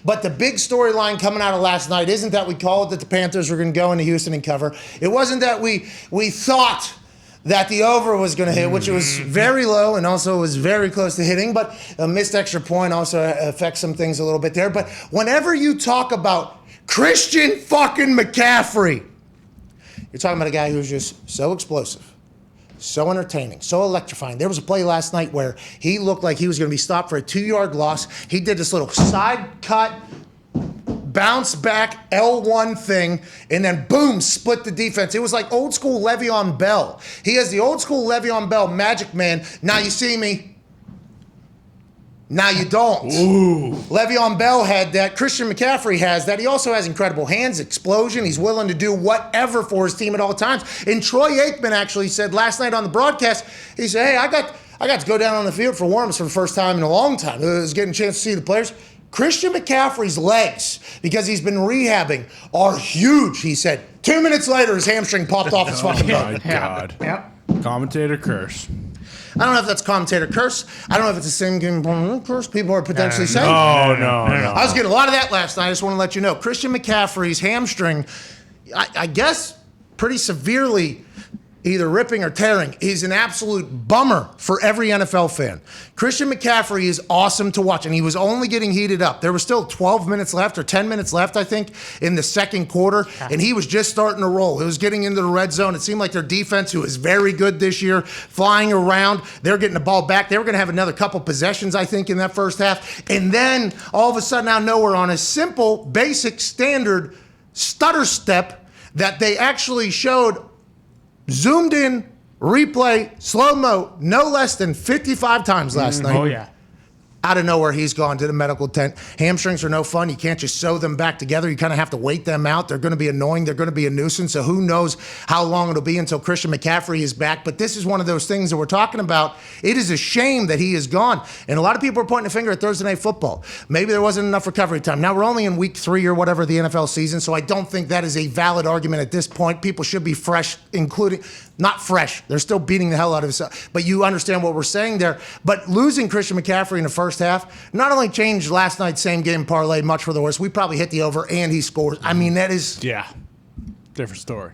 But the big storyline coming out of last night isn't that we called that the Panthers were going to go into Houston and cover. It wasn't that we thought that the over was going to hit, which it was very low and also was very close to hitting, but a missed extra point also affects some things a little bit there. But whenever you talk about Christian fucking McCaffrey, you're talking about a guy who's just so explosive, so entertaining, so electrifying. There was a play last night where he looked like he was going to be stopped for a 2-yard loss. He did this little side cut, bounce back L1 thing, and then boom, split the defense. It was like old school Le'Veon Bell. He has the old school Le'Veon Bell magic man. Now you see me. Now you don't. Ooh. Le'Veon Bell had that. Christian McCaffrey has that. He also has incredible hands, explosion. He's willing to do whatever for his team at all times. And Troy Aikman actually said last night on the broadcast, he said, hey, I got to go down on the field for warm-ups for the first time in a long time. I was getting a chance to see the players. Christian McCaffrey's legs, because he's been rehabbing, are huge, he said. 2 minutes later, his hamstring popped off his fucking Oh, my butt. God. Yep. Commentator curse. I don't know if that's commentator curse. I don't know if it's the same game curse people are potentially saying. No. I was getting a lot of that last night. I just want to let you know. Christian McCaffrey's hamstring, I guess, pretty severely either ripping or tearing. He's an absolute bummer for every NFL fan. Christian McCaffrey is awesome to watch, and he was only getting heated up. There was still 12 minutes left or 10 minutes left, I think, in the second quarter, and he was just starting to roll. It was getting into the red zone. It seemed like their defense, who is very good this year, flying around. They're getting the ball back. They were going to have another couple possessions, I think, in that first half. And then, all of a sudden, out of nowhere, on a simple, basic, standard stutter step that they actually showed zoomed in, replay, slow-mo, no less than 55 times last night. Oh, yeah. Out of nowhere, he's gone to the medical tent. Hamstrings are no fun. You can't just sew them back together. You kind of have to wait them out. They're going to be annoying. They're going to be a nuisance. So who knows how long it'll be until Christian McCaffrey is back. But this is one of those things that we're talking about. It is a shame that he is gone. And a lot of people are pointing a finger at Thursday Night Football. Maybe there wasn't enough recovery time. Now, we're only in week 3 or whatever of the NFL season, so I don't think that is a valid argument at this point. People should be fresh, including... Not fresh. They're still beating the hell out of us. But you understand what we're saying there. But losing Christian McCaffrey in the first half not only changed last night's same game parlay much for the worse. We probably hit the over and he scores. I mean, that is... Yeah. Different story.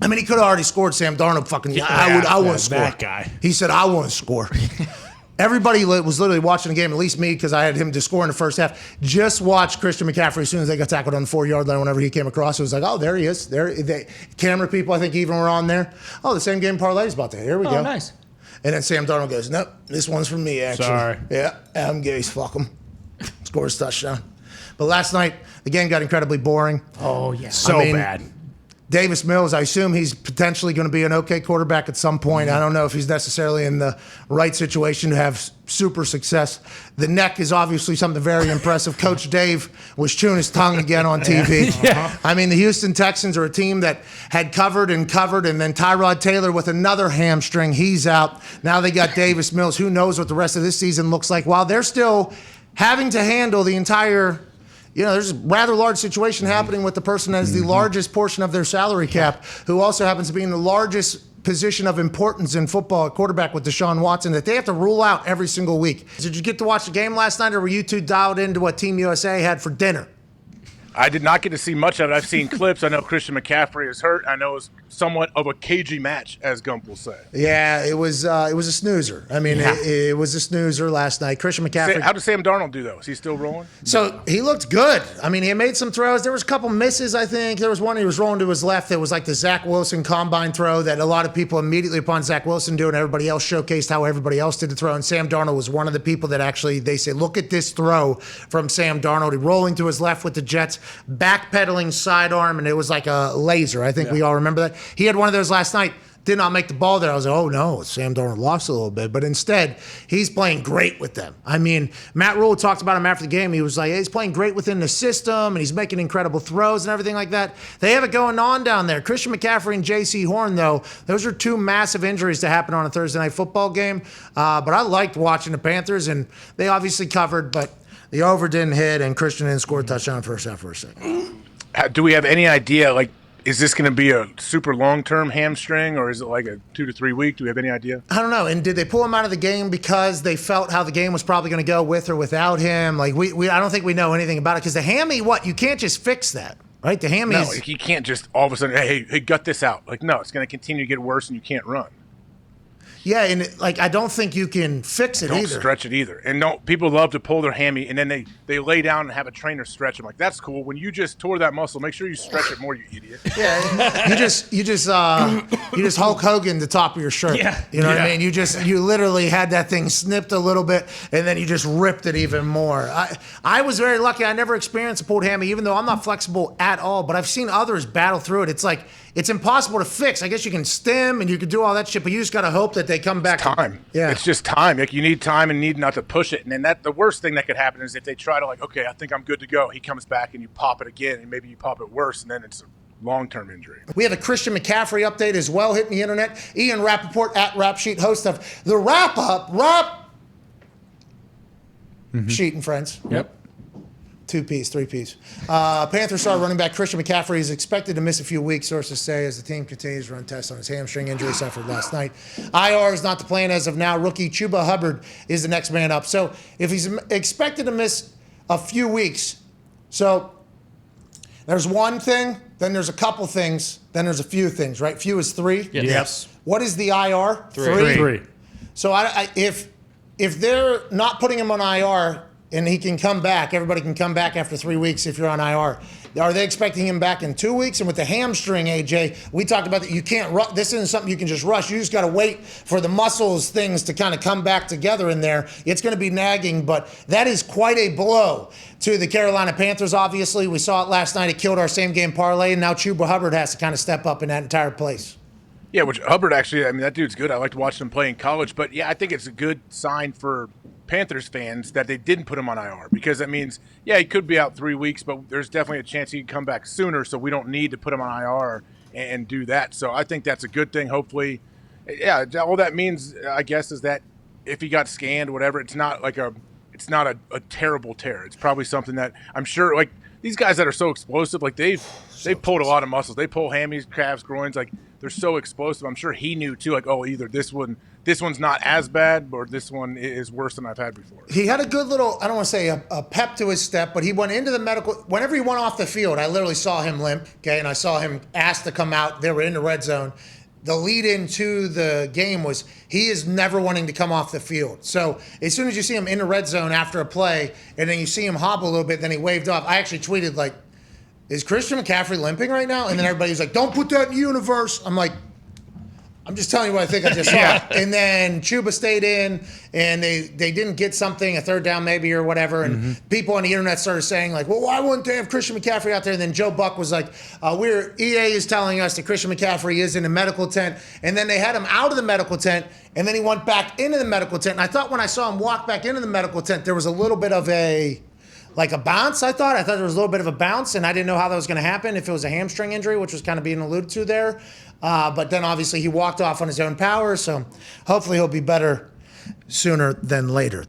I mean, he could have already scored. Sam Darnold fucking... I want to score. That guy. He said, I want to score. Everybody was literally watching the game, at least me, because I had him to score in the first half. Just watch Christian McCaffrey as soon as they got tackled on the 4-yard line. Whenever he came across, it was like, oh, there he is. Camera people, I think, even were on there. Oh, the same game parlay is about to hit. Here we go. Oh, nice. And then Sam Darnold goes, nope, this one's from me, actually. Sorry. Yeah, Adam Gase, fuck him. Scores touchdown. But last night, the game got incredibly boring. Oh, yeah. So bad. Davis Mills, I assume he's potentially going to be an okay quarterback at some point. I don't know if he's necessarily in the right situation to have super success. The neck is obviously something very impressive. Coach Dave was chewing his tongue again on TV. Yeah. I mean, the Houston Texans are a team that had covered, and then Tyrod Taylor with another hamstring. He's out. Now they got Davis Mills. Who knows what the rest of this season looks like while they're still having to handle the entire... there's a rather large situation happening with the person that is the largest portion of their salary cap, who also happens to be in the largest position of importance in football at quarterback with Deshaun Watson, that they have to rule out every single week. Did you get to watch the game last night, or were you two dialed into what Team USA had for dinner? I did not get to see much of it. I've seen clips. I know Christian McCaffrey is hurt. I know it's somewhat of a cagey match, as Gump will say. Yeah, it was a snoozer. I mean, it was a snoozer last night. Christian McCaffrey. How does Sam Darnold do, though? Is he still rolling? So he looked good. I mean, he made some throws. There was a couple misses, I think. There was one he was rolling to his left that was like the Zach Wilson combine throw that a lot of people immediately upon Zach Wilson doing, everybody else showcased how everybody else did the throw. And Sam Darnold was one of the people that actually, they say, look at this throw from Sam Darnold. He rolling to his left with the Jets, backpedaling sidearm, and it was like a laser. I think we all remember that. He had one of those last night. Did not make the ball there. I was like, oh no, Sam Darnold lost a little bit. But instead, he's playing great with them. I mean, Matt Rule talked about him after the game. He was like, hey, he's playing great within the system, and he's making incredible throws and everything like that. They have it going on down there. Christian McCaffrey and J.C. Horn, though, those are two massive injuries to happen on a Thursday night football game. But I liked watching the Panthers, and they obviously covered, but the over didn't hit, and Christian didn't score a touchdown first half for a second. Do we have any idea, like, Is this going to be a super long-term hamstring, or is it like a 2 to 3 week? Do we have any idea? I don't know. And did they pull him out of the game because they felt how the game was probably going to go with or without him? Like I don't think we know anything about it because the hammy, you can't just fix that, right? The hammy. No, you can't just all of a sudden, hey, gut this out. Like, no, it's going to continue to get worse, and you can't run. Yeah, and I don't think you can fix it Don't either. stretch it either. And people love to pull their hammy, and then they lay down and have a trainer stretch. I'm like, that's cool. When you just tore that muscle, make sure you stretch it more, you idiot. Yeah, you just Hulk Hogan the top of your shirt. Yeah. You know what I mean? You literally had that thing snipped a little bit, and then you just ripped it even more. I was very lucky. I never experienced a pulled hammy, even though I'm not flexible at all. But I've seen others battle through it. It's like it's impossible to fix. I guess you can stim and you can do all that shit, but you just got to hope that they come back. Time. Yeah. It's just time. Like, you need time and need not to push it. And then the worst thing that could happen is if they try to, like, okay, I think I'm good to go. He comes back and you pop it again, and maybe you pop it worse, and then it's a long-term injury. We have a Christian McCaffrey update as well hitting the internet. Ian Rappaport at Rap Sheet, host of the Wrap Sheet and Friends. Yep. 2 Ps, 3 Ps. Panthers star running back Christian McCaffrey is expected to miss a few weeks, sources say, as the team continues to run tests on his hamstring injury suffered last night. IR is not the plan as of now. Rookie Chuba Hubbard is the next man up. So if he's expected to miss a few weeks, so there's one thing, then there's a couple things, then there's a few things, right? Few is 3? Yes. What is the IR? 3. So if they're not putting him on IR and he can come back, everybody can come back after 3 weeks if you're on IR. Are they expecting him back in 2 weeks? And with the hamstring, AJ, we talked about that you can't rush. This isn't something you can just rush. You just got to wait for the muscles, things to kind of come back together in there. It's going to be nagging, but that is quite a blow to the Carolina Panthers, obviously. We saw it last night. It killed our same game parlay, and now Chuba Hubbard has to kind of step up in that entire place. Yeah, which Hubbard actually, I mean, that dude's good. I liked watching him play in college. But, yeah, I think it's a good sign for Panthers fans that they didn't put him on IR, because that means, yeah, he could be out 3 weeks, but there's definitely a chance he can come back sooner, so we don't need to put him on IR and do that. So I think that's a good thing. Hopefully, yeah, all that means, I guess, is that if he got scanned, whatever, it's not a terrible tear. It's probably something that I'm sure, like, these guys that are so explosive, like they've pulled a lot of muscles. They pull hammies, calves, groins, like they're so explosive. I'm sure he knew too, like, oh, either this one's not as bad, or this one is worse than I've had before. He had a good little, I don't want to say a pep to his step, but he went into the medical. Whenever he went off the field, I literally saw him limp, okay, and I saw him asked to come out. They were in the red zone. The lead into the game was he is never wanting to come off the field. So as soon as you see him in the red zone after a play, and then you see him hobble a little bit, then he waved off. I actually tweeted, like, is Christian McCaffrey limping right now? And then everybody was like, don't put that in the universe. I'm like, I'm just telling you what I think I just saw. And then Chuba stayed in, and they didn't get something, a third down maybe or whatever. And people on the internet started saying, like, well, why wouldn't they have Christian McCaffrey out there? And then Joe Buck was like, EA is telling us that Christian McCaffrey is in a medical tent. And then they had him out of the medical tent, and then he went back into the medical tent. And I thought when I saw him walk back into the medical tent, there was a little bit of a bounce, I thought there was a little bit of a bounce, and I didn't know how that was going to happen, if it was a hamstring injury, which was kind of being alluded to there. But then obviously he walked off on his own power, so hopefully he'll be better sooner than later.